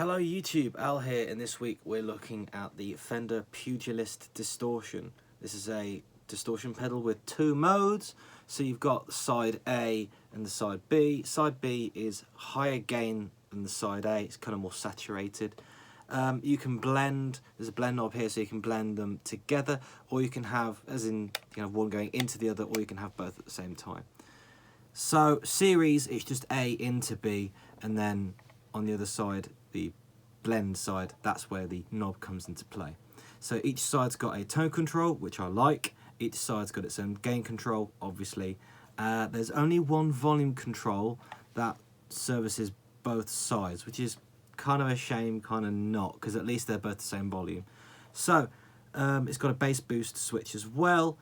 Hello YouTube, Al here, and this week we're looking at the Fender Pugilist Distortion. This is a distortion pedal with two modes. So you've got side A and the side B. Side B is higher gain than the side A, it's kind of more saturated. You can blend, there's a blend knob here so you can blend them together, or you can have, as in, you can have one going into the other, or you can have both at the same time. So series, it's just A into B, and then on the other side, the blend side, that's where the knob comes into play. So each side's got a tone control, which I like. Each side's got its own gain control, obviously. There's only one volume control that services both sides, which is kind of a shame, kind of not, because at least they're both the same volume. So it's got a bass boost switch as well.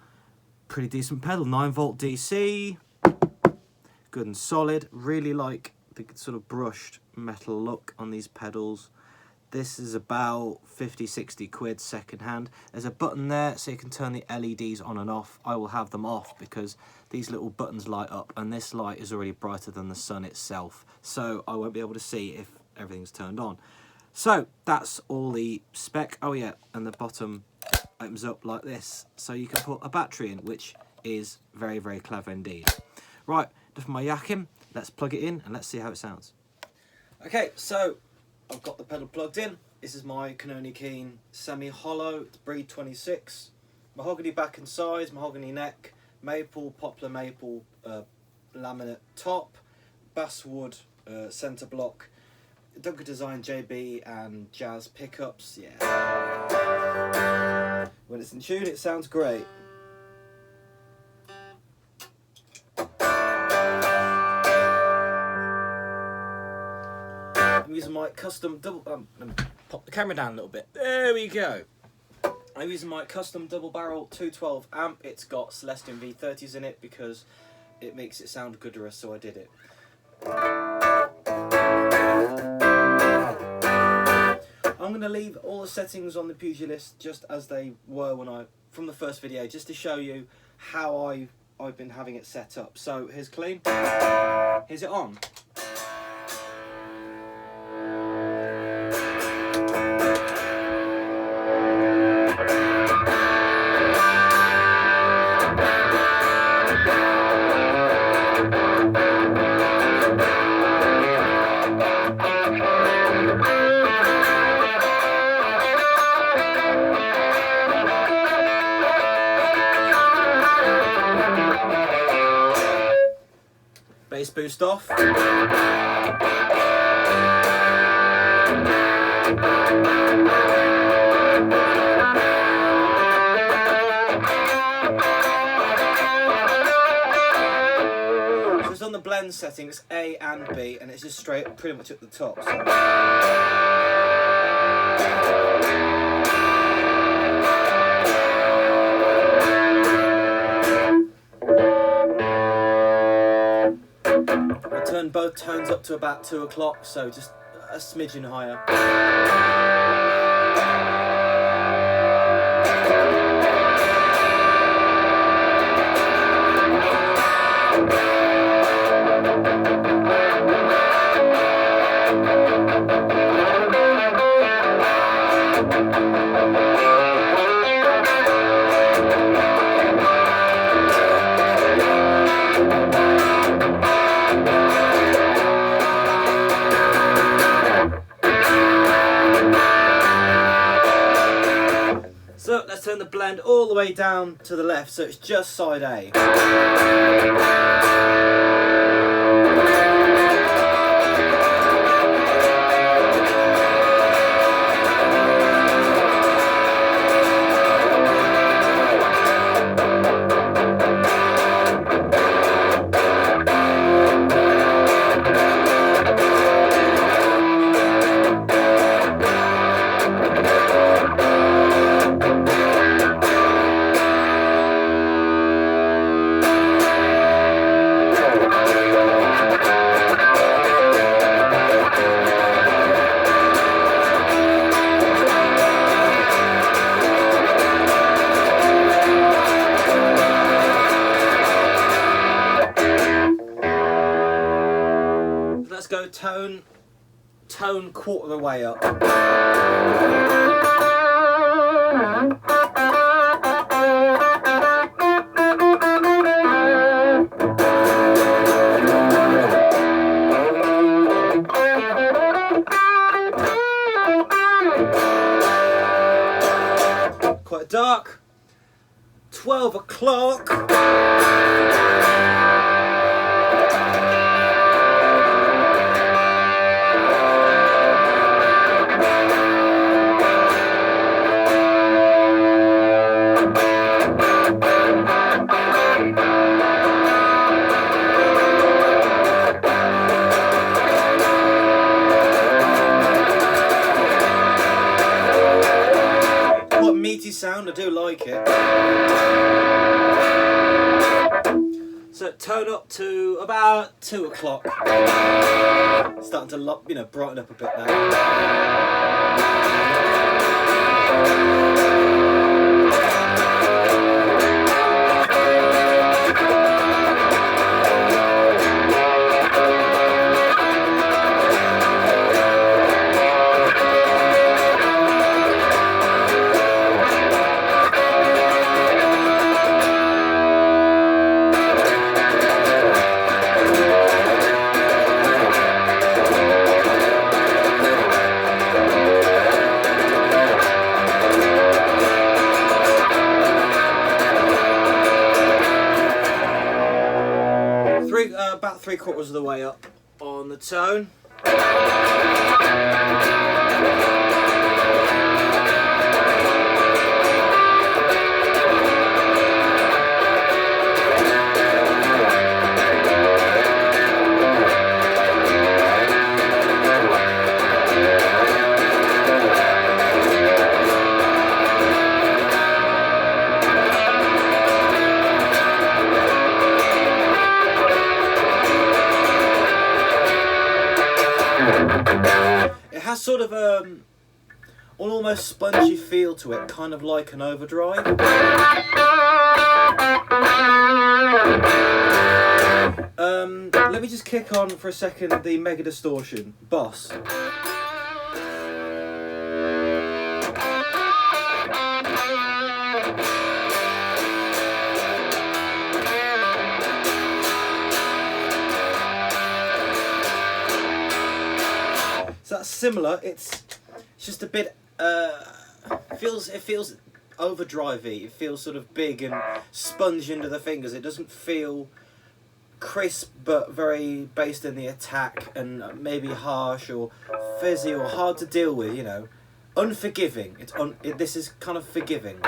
Pretty decent pedal, 9-volt DC, good and solid. Really like the sort of brushed metal look on these pedals. This is about 50-60 quid second hand. There's a button there so you can turn the LEDs on and off. I will have them off because these little buttons light up, and this light is already brighter than the sun itself, so I won't be able to see if everything's turned on. So that's all the spec. Oh yeah, and the bottom opens up like this so you can put a battery in, which is very, very clever indeed. Right, enough of my yakking. Let's plug it in and let's see how it sounds. Okay, so I've got the pedal plugged in. This is my Canoni Keen semi-hollow. It's breed 26. Mahogany back and sides, mahogany neck, maple, poplar maple laminate top, basswood centre block, Dunker Design JB and jazz pickups. Yeah. When it's in tune, it sounds great. I'm using my custom double. Let me pop the camera down a little bit. There we go. I'm using my custom double barrel 212 amp. It's got Celestion V30s in it because it makes it sound gooder, so I did it. I'm going to leave all the settings on the Pugilist just as they were from the first video, just to show you how I've been having it set up. So here's clean. Here's it on. Bass boost off. So it's on the blend settings A and B, and it's just straight pretty much at the top. So. Turn both tones up to about 2 o'clock, so just a smidgen higher. So let's turn the blend all the way down to the left, so it's just side A. Let's go tone tone quarter of the way up. Quite dark. 12 o'clock. Quite meaty sound, I do like it. So tone up to about 2 o'clock. Starting to, you know, brighten up a bit now. About 3/4 of the way up on the tone. It has sort of an almost spongy feel to it, kind of like an overdrive. Let me just kick on for a second the Mega Distortion Boss. So that's similar. It's just a bit. It feels overdrivey. It feels sort of big and sponge into the fingers. It doesn't feel crisp, but very based in the attack and maybe harsh or fizzy or hard to deal with. You know, unforgiving. This is kind of forgiving.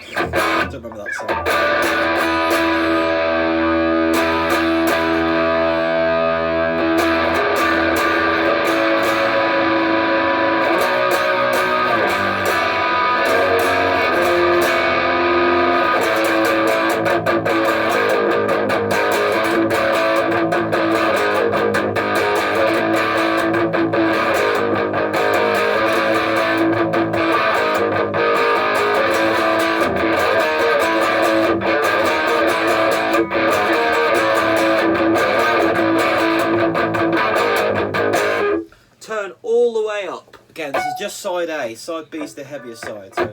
I don't remember that song. Turn all the way up. Again, this is just side A. Side B is the heavier side. So.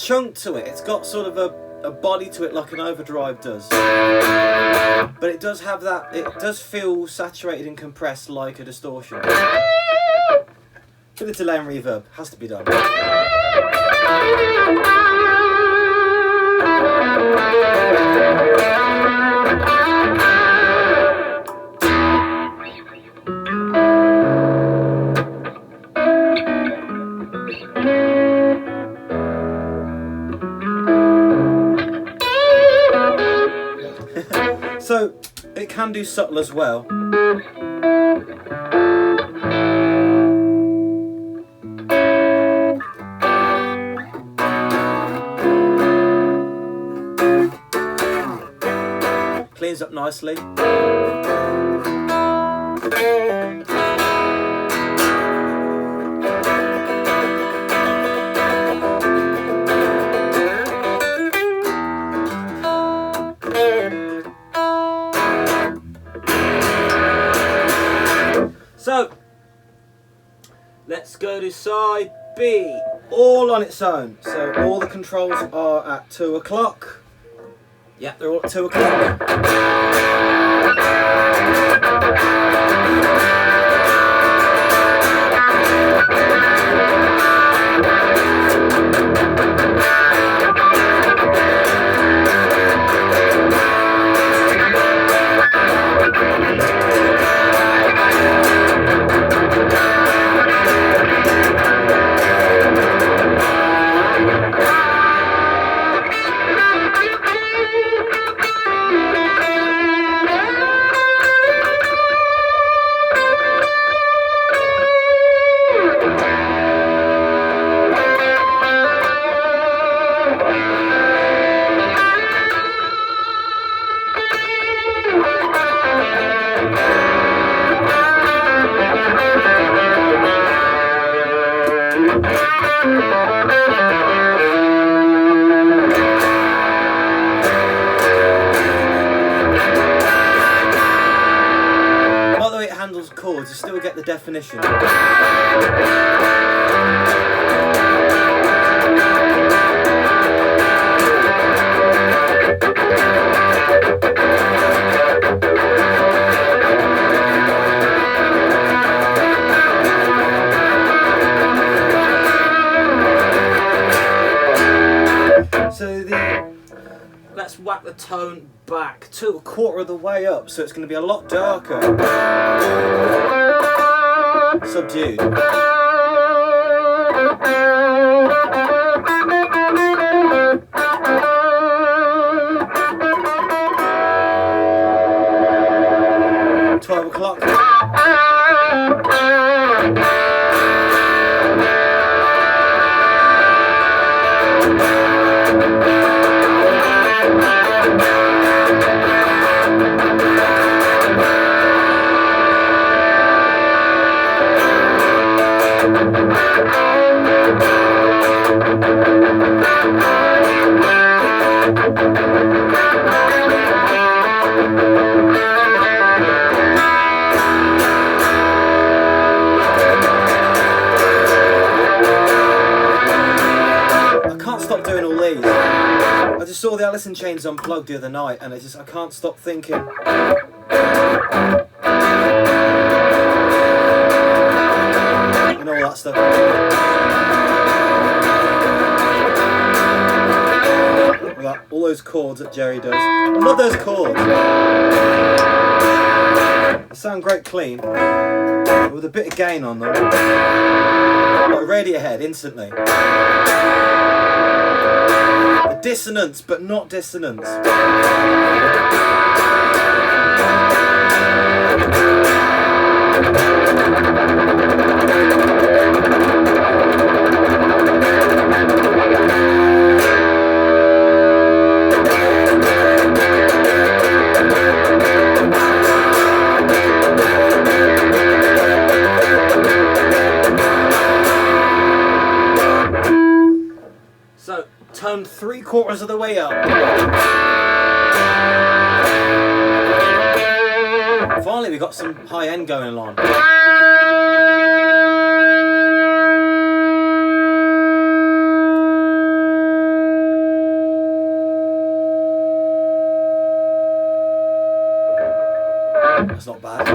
chunk to it. It's got sort of a body to it like an overdrive does. But it does have that, it does feel saturated and compressed like a distortion. Bit of delay and reverb, has to be done. So, it can do subtle as well. Cleans up nicely. So, let's go to side B, all on its own. So all the controls are at 2 o'clock. Yeah, they're all at 2 o'clock. Chords, you still get the definition. So let's whack the tone back to 1/4 of the way up, so it's going to be a lot darker. Subdued. O'clock. I just saw the Alice in Chains Unplugged the other night, and I can't stop thinking. And all that stuff. All those chords that Jerry does. I love those chords. They sound great clean, with a bit of gain on them. Like Radiohead, instantly. Dissonance, but not dissonance. So, tone 3/4 of the way up. Finally, we got some high end going on. That's not bad.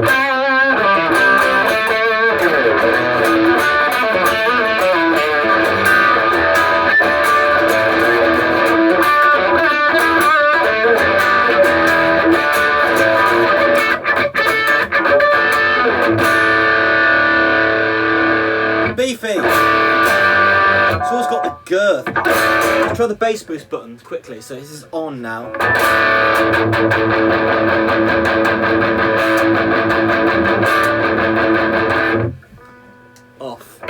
Beefy! It's always got the girth. Let's try the bass boost button quickly. So this is on now. Off.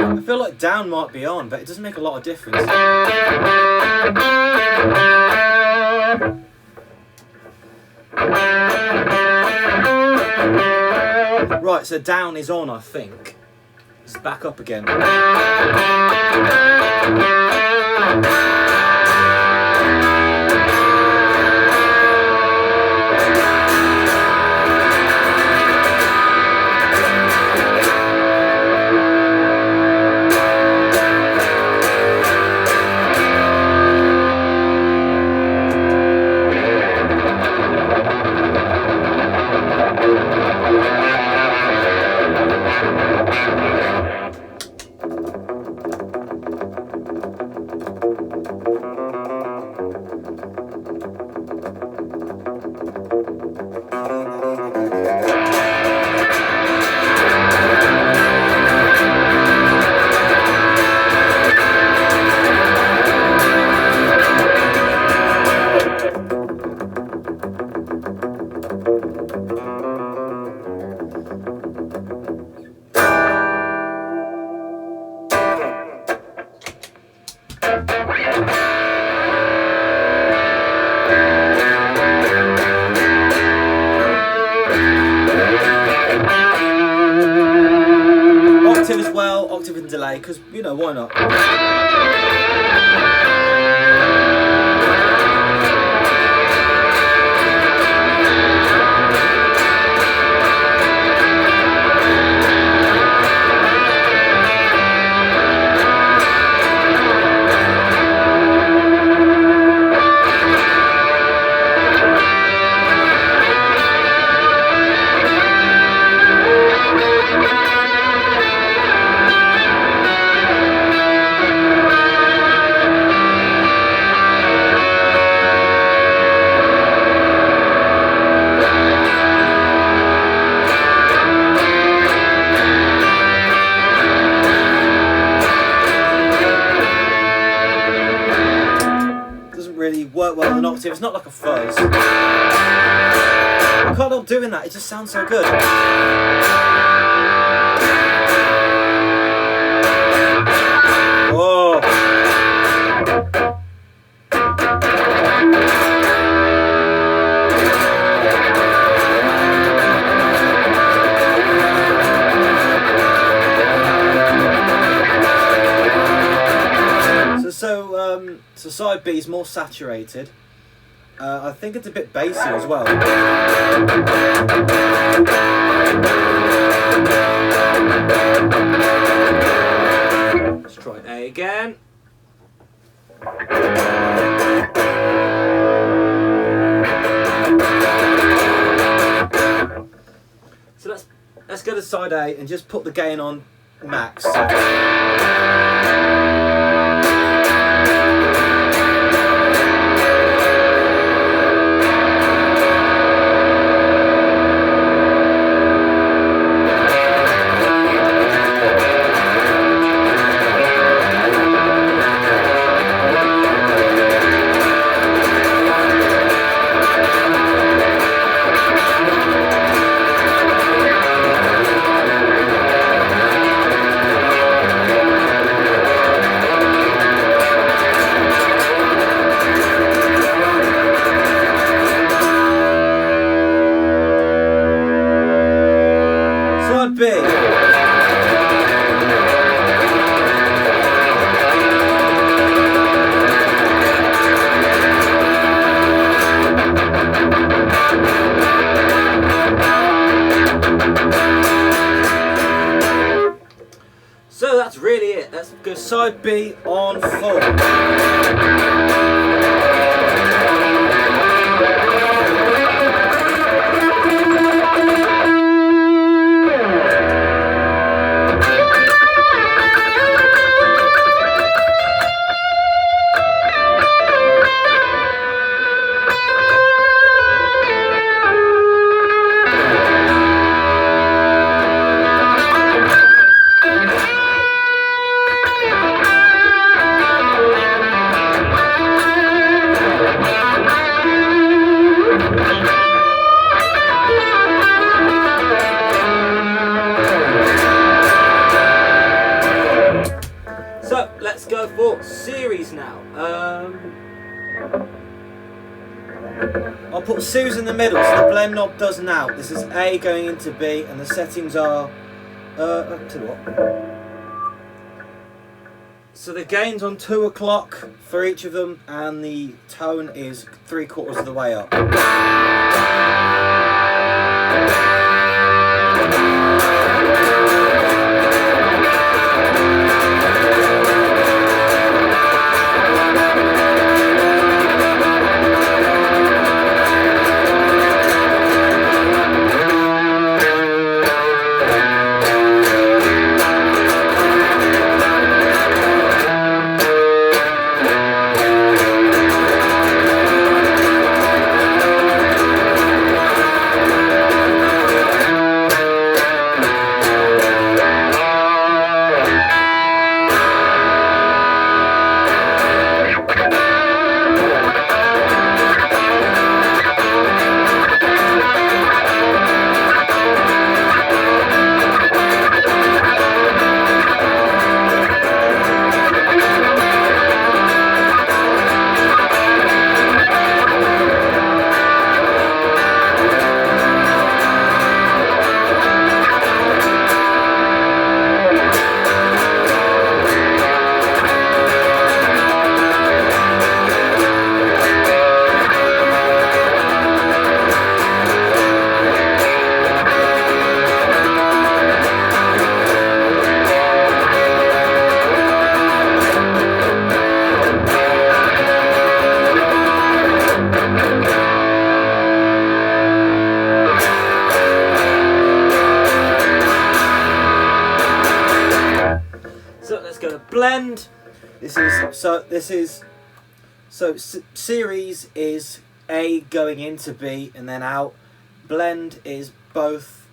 I feel like down might be on, but it doesn't make a lot of difference. Right, so down is on, I think. It's back up again. Octave as well, octave and delay, because, you know, why not? Really work well on an octave. It's not like a fuzz. I can't help doing that, it just sounds so good. Whoa. So side B is more saturated. I think it's a bit bassy as well. Let's try A again. So let's go to side A and just put the gain on max. let's go side B on full. So let's go for series now. I'll put series in the middle, so the blend knob does now. This is A going into B, and the settings are tell you what. So the gain's on 2 o'clock for each of them, and the tone is 3/4 of the way up. Blend. Series is A going into B and then out. Blend is both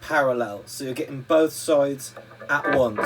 parallel, so you're getting both sides at once.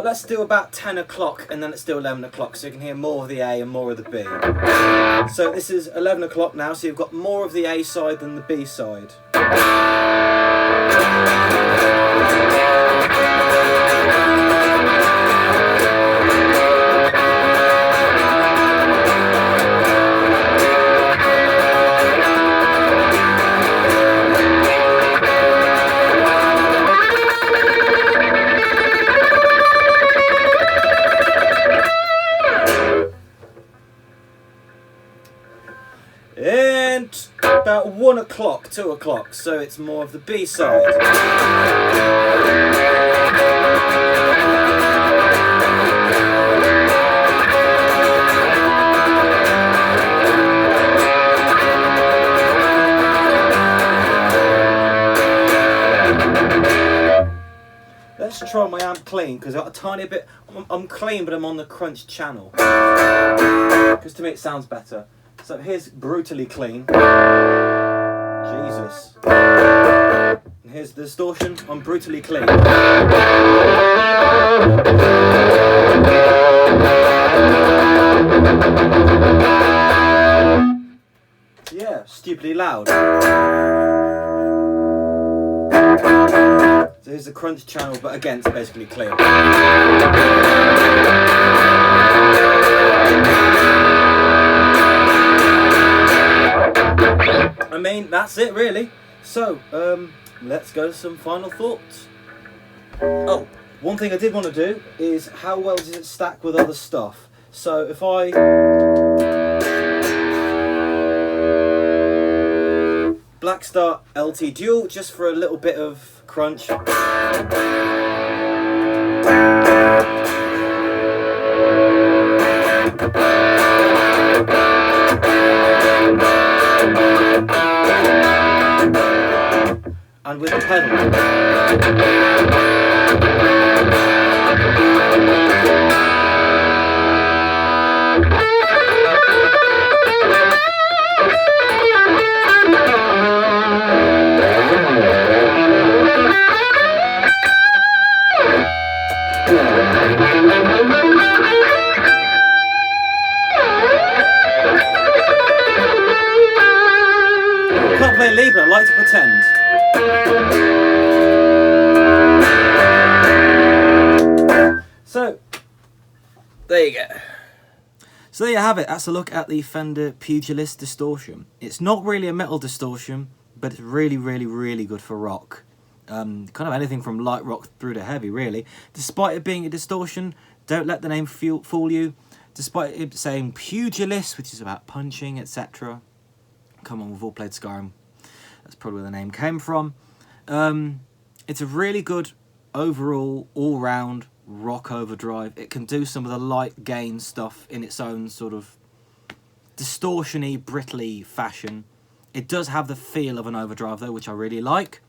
Let's do about 10 o'clock and then let's do 11 o'clock so you can hear more of the A and more of the B. So this is 11 o'clock now, so you've got more of the A side than the B side. And about 1 o'clock, 2 o'clock, so it's more of the B side. Let's try my amp clean, because I've got a tiny bit, I'm clean but I'm on the crunch channel, because to me it sounds better. So here's brutally clean. Jesus. And here's the distortion on brutally clean. Yeah, stupidly loud. So here's the crunch channel, but again, it's basically clear. I mean, that's it really. So, let's go to some final thoughts. Oh, one thing I did want to do is how well does it stack with other stuff? So if I Black Star LT Dual, just for a little bit of crunch. And with the pedal. I can't play lead, but I like to pretend. So, there you go. So there you have it. That's a look at the Fender Pugilist Distortion. It's not really a metal distortion, but it's really, really, really good for rock. Kind of anything from light rock through to heavy, really. Despite it being a distortion, don't let the name fool you. Despite it saying Pugilist, which is about punching, etc. Come on, we've all played Skyrim. That's probably where the name came from. It's a really good overall, all-round rock overdrive. It can do some of the light gain stuff in its own sort of distortion-y, brittly fashion. It does have the feel of an overdrive though, which I really like.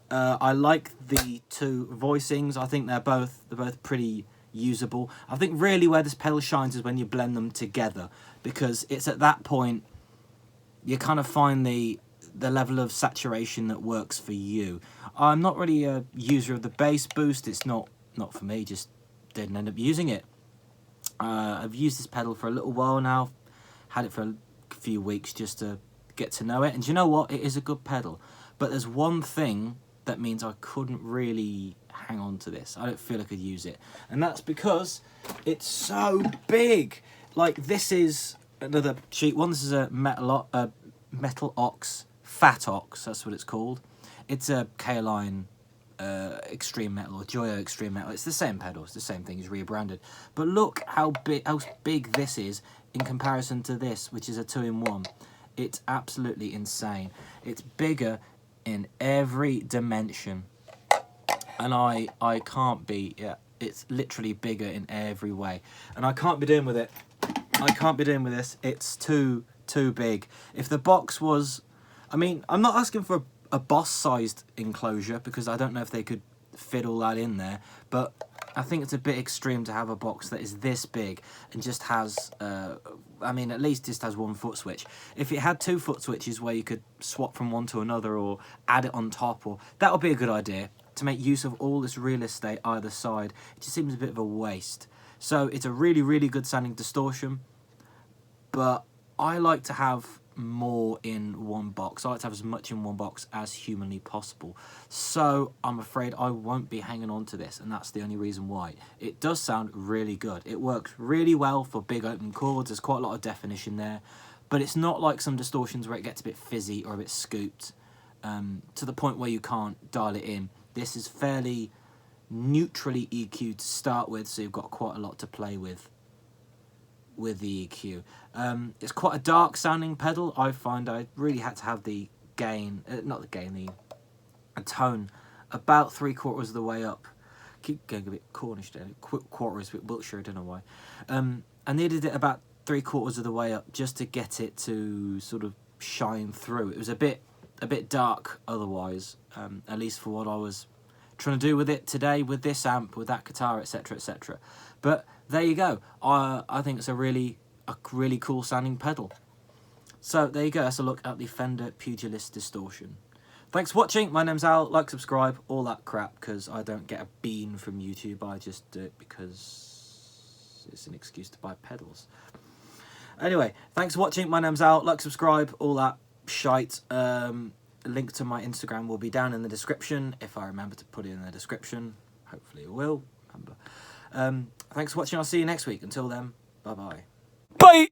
I like the two voicings. I think they're both pretty usable. I think really where this pedal shines is when you blend them together, because it's at that point you kind of find the level of saturation that works for you. I'm not really a user of the bass boost. It's not for me, just didn't end up using it. I've used this pedal for a little while now, had it for a few weeks just to get to know it, and do you know what, it is a good pedal, but there's one thing that means I couldn't really hang on to this. I don't feel I could use it, and that's because it's so big. Like, this is another cheap one. This is a metal ox, fat ox, that's what it's called. It's a K-Line Extreme Metal or Joyo Extreme Metal. It's the same pedal, it's the same thing, it's rebranded. But look how big this is in comparison to this, which is a 2-in-1. It's absolutely insane. It's bigger in every dimension, and I can't be, yeah, it's literally bigger in every way, and I can't be doing with it. I can't be doing with this. It's too big. If the box was, I mean, I'm not asking for a boss-sized enclosure, because I don't know if they could fit all that in there, but I think it's a bit extreme to have a box that is this big and just has, I mean, at least just has one foot switch. If it had 2 foot switches where you could swap from one to another or add it on top, or that would be a good idea to make use of all this real estate either side. It just seems a bit of a waste. So it's a really, really good sounding distortion, but I like to have more in one box. I like to have as much in one box as humanly possible. So I'm afraid I won't be hanging on to this, and that's the only reason why. It does sound really good. It works really well for big open chords. There's quite a lot of definition there, but it's not like some distortions where it gets a bit fizzy or a bit scooped to the point where you can't dial it in. This is fairly neutrally EQ'd to start with, so you've got quite a lot to play with the EQ. It's quite a dark sounding pedal. I find I really had to have the gain, a tone about 3/4 of the way up. Keep going a bit Cornish there, quarters, a bit Wiltshire, I don't know why. I needed it about 3/4 of the way up just to get it to sort of shine through. It was a bit dark otherwise, at least for what I was trying to do with it today, with this amp, with that guitar, etc, etc. But there you go. I think it's a really cool sounding pedal. So there you go. That's a look at the Fender Pugilist Distortion. Thanks for watching. My name's Al. Like, subscribe, all that crap, because I don't get a bean from YouTube. I just do it because it's an excuse to buy pedals. Anyway, thanks for watching. My name's Al. Like, subscribe, all that shite. Link to my Instagram will be down in the description, if I remember to put it in the description. Hopefully I will remember. Thanks for watching. I'll see you next week. Until then, bye-bye. Bye!